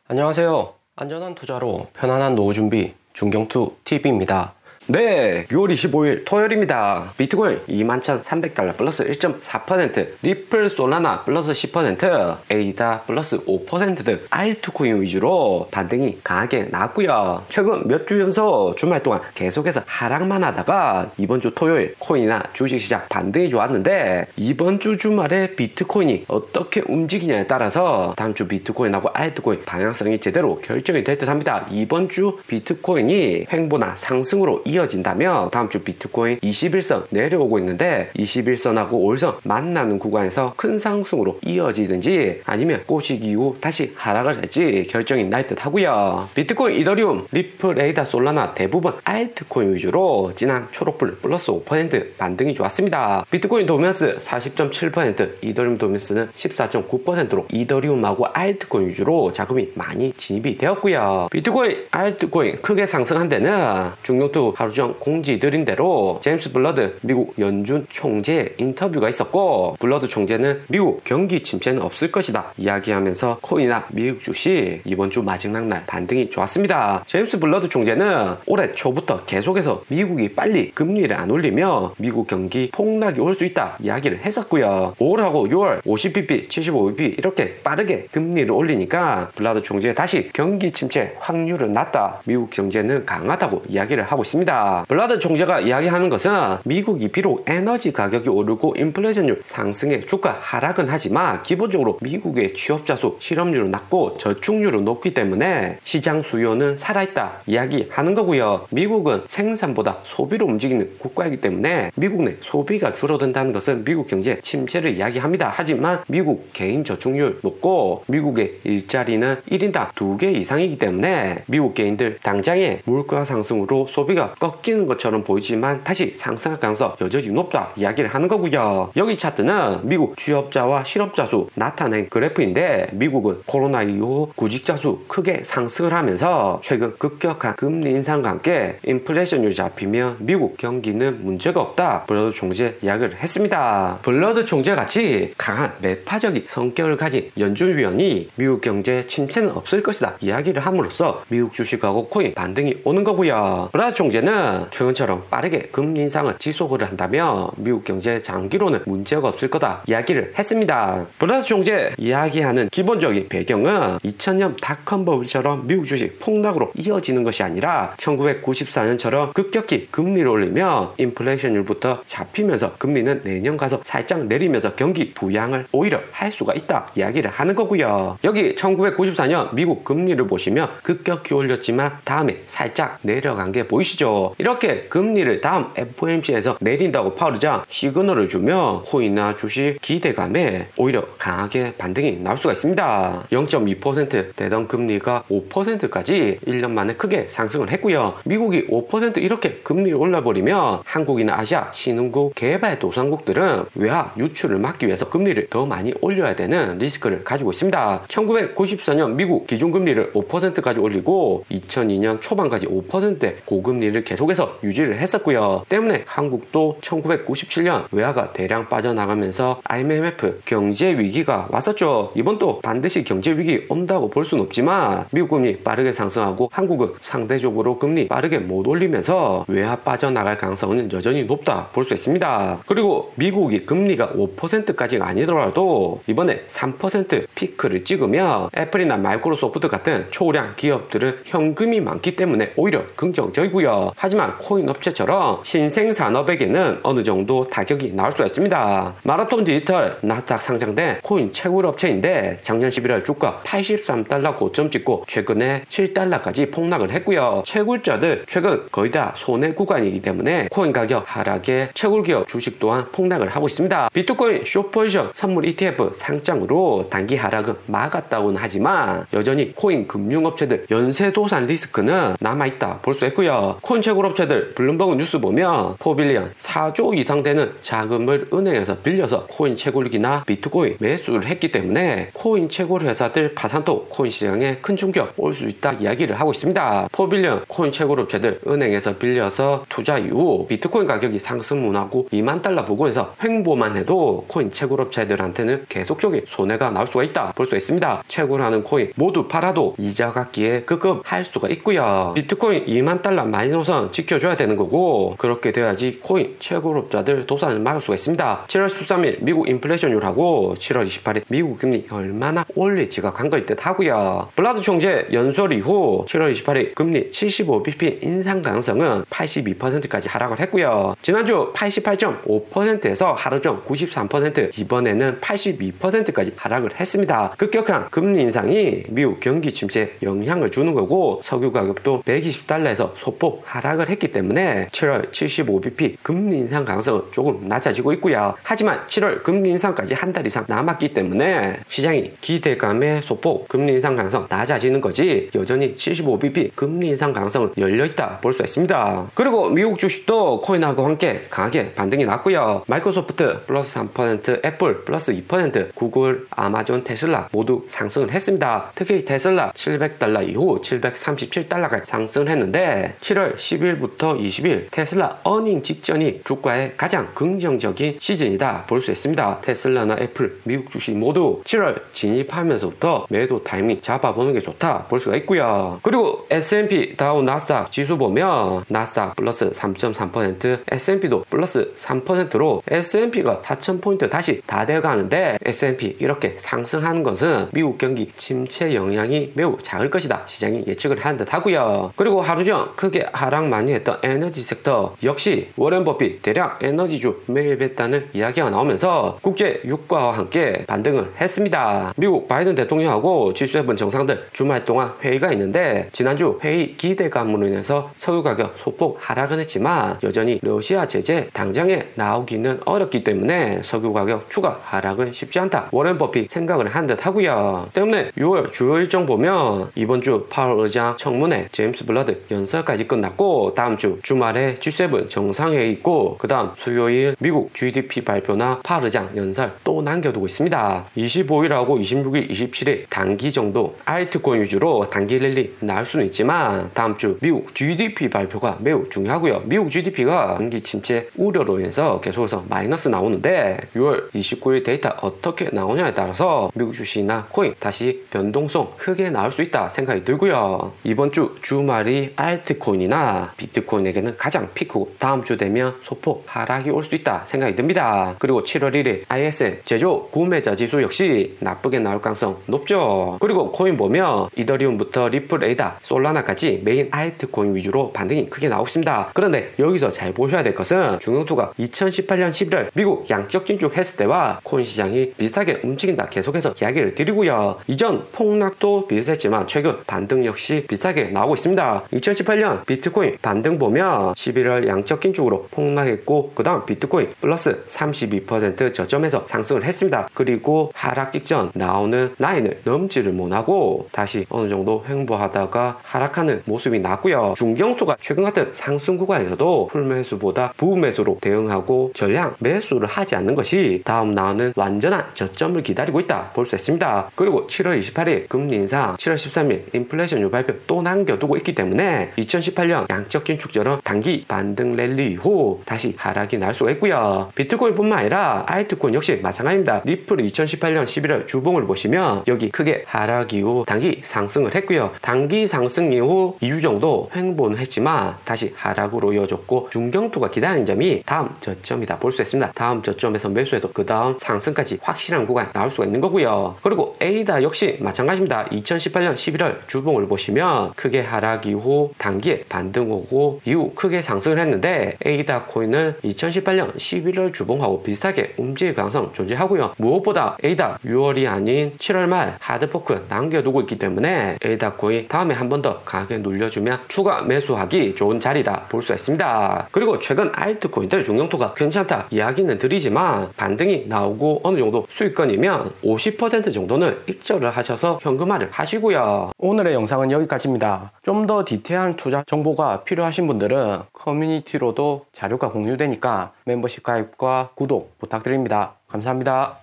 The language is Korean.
안녕하세요. 안전한 투자로 편안한 노후 준비 중경투TV입니다. 네, 6월 25일 토요일입니다. 비트코인 21,300달러 플러스 1.4%, 리플 솔라나 플러스 10%, 에이다 플러스 5% 등 알트코인 위주로 반등이 강하게 나왔고요. 최근 몇 주 연속 주말 동안 계속해서 하락만 하다가 이번 주 토요일 코인이나 주식시장 반등이 좋았는데, 이번 주 주말에 비트코인이 어떻게 움직이냐에 따라서 다음 주 비트코인하고 알트코인 방향성이 제대로 결정이 될 듯 합니다. 이번 주 비트코인이 횡보나 상승으로 이어진다면 다음 주 비트코인 21선 내려오고 있는데, 21선하고 5일선 만나는 구간에서 큰 상승으로 이어지든지 아니면 꼬식 이후 다시 하락을 할지 결정이 날 듯 하고요. 비트코인, 이더리움, 리플, 에이다, 솔라나 대부분 알트코인 위주로 진한 초록불 플러스 5% 반등이 좋았습니다. 비트코인 도미넌스 40.7%, 이더리움 도미넌스는 14.9%로 이더리움하고 알트코인 위주로 자금이 많이 진입이 되었고요. 비트코인, 알트코인 크게 상승한 데는 중경투 하루종 공지 드린 대로 제임스 블러드 미국 연준 총재의 인터뷰가 있었고, 블러드 총재는 미국 경기 침체는 없을 것이다 이야기하면서 코인이나 미국 주식 이번 주 마지막 날 반등이 좋았습니다. 제임스 블러드 총재는 올해 초부터 계속해서 미국이 빨리 금리를 안 올리며 미국 경기 폭락이 올 수 있다 이야기를 했었고요. 5월하고 6월 50bp, 75bp 이렇게 빠르게 금리를 올리니까 블러드 총재 다시 경기 침체 확률은 낮다, 미국 경제는 강하다고 이야기를 하고 있습니다. 블러드 총재가 이야기하는 것은 미국이 비록 에너지 가격이 오르고 인플레이션율 상승에 주가 하락은 하지만 기본적으로 미국의 취업자 수, 실업률은 낮고 저축률은 높기 때문에 시장 수요는 살아있다 이야기하는 거고요. 미국은 생산보다 소비로 움직이는 국가이기 때문에 미국 내 소비가 줄어든다는 것은 미국 경제 침체를 이야기합니다. 하지만 미국 개인 저축률 높고 미국의 일자리는 1인당 2개 이상이기 때문에 미국 개인들 당장의 물가 상승으로 소비가 꺾이는 것처럼 보이지만 다시 상승할 가능성 여전히 높다 이야기를 하는 거고요. 여기 차트는 미국 취업자와 실업자 수 나타낸 그래프인데, 미국은 코로나 이후 구직자 수 크게 상승을 하면서 최근 급격한 금리 인상과 함께 인플레이션율이 잡히면 미국 경기는 문제가 없다 블러드 총재 이야기를 했습니다. 블러드 총재 같이 강한 매파적인 성격을 가진 연준 위원이 미국 경제 침체는 없을 것이다 이야기를 함으로써 미국 주식하고 코인 반등이 오는 거고요. 블러드 총재는 최근처럼 빠르게 금리 인상을 지속을 한다면 미국 경제 장기로는 문제가 없을 거다 이야기를 했습니다. 블러드 총재 이야기하는 기본적인 배경은 2000년 닷컴 버블처럼 미국 주식 폭락으로 이어지는 것이 아니라 1994년처럼 급격히 금리를 올리며 인플레이션율부터 잡히면서 금리는 내년 가서 살짝 내리면서 경기 부양을 오히려 할 수가 있다 이야기를 하는 거고요. 여기 1994년 미국 금리를 보시면 급격히 올렸지만 다음에 살짝 내려간 게 보이시죠? 이렇게 금리를 다음 FOMC에서 내린다고 파월의장 시그널을 주며 코인이나 주식 기대감에 오히려 강하게 반등이 나올 수가 있습니다. 0.2% 되던 금리가 5%까지 1년 만에 크게 상승을 했고요. 미국이 5% 이렇게 금리를 올려버리면 한국이나 아시아 신흥국 개발도상국들은 외화 유출을 막기 위해서 금리를 더 많이 올려야 되는 리스크를 가지고 있습니다. 1994년 미국 기준금리를 5%까지 올리고 2002년 초반까지 5%대 고금리를 계속해서 유지를 했었고요. 때문에 한국도 1997년 외화가 대량 빠져나가면서 IMF 경제 위기가 왔었죠. 이번도 반드시 경제 위기 온다고 볼 수는 없지만 미국 금리 빠르게 상승하고 한국은 상대적으로 금리 빠르게 못 올리면서 외화 빠져나갈 가능성은 여전히 높다 볼 수 있습니다. 그리고 미국이 금리가 5%까지가 아니더라도 이번에 3% 피크를 찍으며 애플이나 마이크로소프트 같은 초량 기업들은 현금이 많기 때문에 오히려 긍정적이고요. 하지만 코인 업체처럼 신생산업에게는 어느 정도 타격이 나올 수가 있습니다. 마라톤 디지털 나스닥 상장된 코인 채굴 업체인데 작년 11월 주가 83달러 고점 찍고 최근에 7달러까지 폭락을 했고요. 채굴자들 최근 거의 다 손해 구간이기 때문에 코인 가격 하락에 채굴기업 주식 또한 폭락을 하고 있습니다. 비트코인 숏포지션 선물 ETF 상장으로 단기 하락은 막았다고는 하지만 여전히 코인 금융업체들 연쇄도산 리스크는 남아있다 볼 수 있고요. 코인 채굴업체들 블룸버그 뉴스 보면 4빌리언 4조 이상 되는 자금을 은행에서 빌려서 코인 채굴기나 비트코인 매수를 했기 때문에 코인 채굴 회사들 파산도 코인 시장에 큰 충격 올 수 있다 이야기를 하고 있습니다. 4빌리언 코인 채굴업체들 은행에서 빌려서 투자 이후 비트코인 가격이 상승문하고 2만 달러 부근에서 횡보만 해도 코인 채굴업체들한테는 계속적인 손해가 나올 수가 있다 볼 수 있습니다. 채굴하는 코인 모두 팔아도 이자 갚기에 급급할 수가 있고요. 비트코인 2만 달러 마이너선 지켜줘야 되는 거고 그렇게 돼야지 코인 채굴업자들 도산을 막을 수가 있습니다. 7월 13일 미국 인플레이션율하고 7월 28일 미국 금리 얼마나 올릴지가 관건일 듯 하고요. 블라드 총재 연설 이후 7월 28일 금리 75bp 인상 가능성은 82%까지 하락을 했고요. 지난주 88.5%에서 하루 전 93%, 이번에는 82%까지 하락을 했습니다. 급격한 금리 인상이 미국 경기 침체에 영향을 주는 거고 석유 가격도 120달러에서 소폭 하락을 했기 때문에 7월 75bp 금리 인상 가능성은 조금 낮아지고 있고요. 하지만 7월 금리 인상까지 한 달 이상 남았기 때문에 시장이 기대감에 소폭 금리 인상 가능성 낮아지는 거지 여전히 75bp 금리 인상 가능성은 열려있다 볼 수 있습니다. 그리고 미국 주식도 코인하고 함께 강하게 반등이 났고요. 마이크로소프트 플러스 3%, 애플 플러스 2%, 구글, 아마존, 테슬라 모두 상승을 했습니다. 특히 테슬라 700달러 이후 737달러가 상승을 했는데 7월 10일부터 20일 테슬라 어닝 직전이 주가의 가장 긍정적인 시즌이다 볼 수 있습니다. 테슬라나 애플, 미국 주식 모두 7월 진입하면서부터 매도 타이밍 잡아보는 게 좋다 볼 수가 있고요. 그리고 S&P 다우 나스닥 지수 보면 나스닥 플러스 3.3%, S&P도 플러스 3%로 S&P가 4,000포인트 다시 다 돼가는데 S&P 이렇게 상승하는 것은 미국 경기 침체 영향이 매우 작을 것이다 시장이 예측을 하는 듯 하고요. 그리고 하루 전 크게 하락 많이 했던 에너지 섹터 역시 워렌 버핏 대량 에너지주 매입했다는 이야기가 나오면서 국제 유가와 함께 반등을 했습니다. 미국 바이든 대통령하고 G7 정상들 주말 동안 회의가 있는데 지난주 회의 기대감으로 인해서 석유 가격 소폭 하락은 했지만 여전히 러시아 제재 당장에 나오기는 어렵기 때문에 석유 가격 추가 하락은 쉽지 않다 워렌 버핏 생각을 한 듯 하고요. 때문에 6월 주요 일정 보면 이번 주 파월 의장 청문회, 제임스 블러드 연설까지 끝났고 다음 주 주말에 G7 정상회의 있고 그 다음 수요일 미국 GDP 발표나 파월 의장 연설 또 남겨두고 있습니다. 25일하고 26일, 27일 단기 정도 알트코인 위주로 단기 랠리 나올 수는 있지만 다음 주 미국 GDP 발표가 매우 중요하고요. 미국 GDP가 경기 침체 우려로 인해서 계속해서 마이너스 나오는데 6월 29일 데이터 어떻게 나오냐에 따라서 미국 주식이나 코인 다시 변동성 크게 나올 수 있다 생각이 들고요. 이번 주 주말이 알트코인이나 비트코인에게는 가장 피크고 다음 주 되면 소폭 하락이 올 수 있다 생각이 듭니다. 그리고 7월 1일 ISM 제조 구매자 지수 역시 나쁘게 나올 가능성 높죠. 그리고 코인 보면 이더리움부터 리플, 에이다, 솔라나까지 메인 알트코인 위주로 반등이 크게 나오고 있습니다. 그런데 여기서 잘 보셔야 될 것은 중형투가 2018년 11월 미국 양적 긴축했을 때와 코인 시장이 비슷하게 움직인다 계속해서 이야기를 드리고요. 이전 폭락도 비슷했지만 최근 반등 역시 비슷하게 나오고 있습니다. 2018년 비트코인 반등 보면 11월 양적 긴축으로 폭락했고 그 다음 비트코인 플러스 32% 저점에서 상승을 했습니다. 그리고 하락 직전 나오는 라인을 넘지를 못하고 다시 어느 정도 횡보하다가 하락하는 모습이 났고요. 중경투가 최근 같은 상승 구간에서도 풀매수보다 부매수로 대응하고 전량 매수를 하지 않는 것이 다음 나오는 완전한 저점을 기다리고 있다 볼 수 있습니다. 그리고 7월 28일 금리 인상, 7월 13일 인플레이션율 발표 또 남겨두고 있기 때문에 2018년 양적 긴축처럼 단기 반등 랠리 이후 다시 하락이 날 수가 있고요. 비트코인뿐만 아니라 알트코인 역시 마찬가지입니다. 리플 2018년 11월 주봉을 보시면 여기 크게 하락 이후 단기 상승을 했고요. 단기 상승 이후 2주 정도 횡보는 했지만 다시 하락으로 이어졌고 중경투가 기다리는 점이 다음 저점이다 볼 수 있습니다. 다음 저점에서 매수해도 그 다음 상승까지 확실한 구간 나올 수가 있는 거고요. 그리고 에이다 역시 마찬가지입니다. 2018년 11월 주봉을 보시면 크게 하락 이후 단기에 반등 오고 이후 크게 상승을 했는데 에이다 코인은 2018년 11월 주봉하고 비슷하게 움직일 가능성 존재하고요. 무엇보다 에이다 6월이 아닌 7월 말 하드포크 남겨두고 있기 때문에 에이다 코인 다음에 한 번 더 강하게 눌려주면 추가 매수하기 좋은 자리다 볼 수 있습니다. 그리고 최근 알트코인들 중형투가 괜찮다 이야기는 드리지만 반등이 나오고 어느 정도 수익권이면 50% 정도는 익절을 하셔서 현금화를 하시고요. 오늘의 영상은 여기까지입니다. 좀 더 디테일한 투자 정보가 자료가 필요하신 분들은 커뮤니티로도 자료가 공유되니까 멤버십 가입과 구독 부탁드립니다. 감사합니다.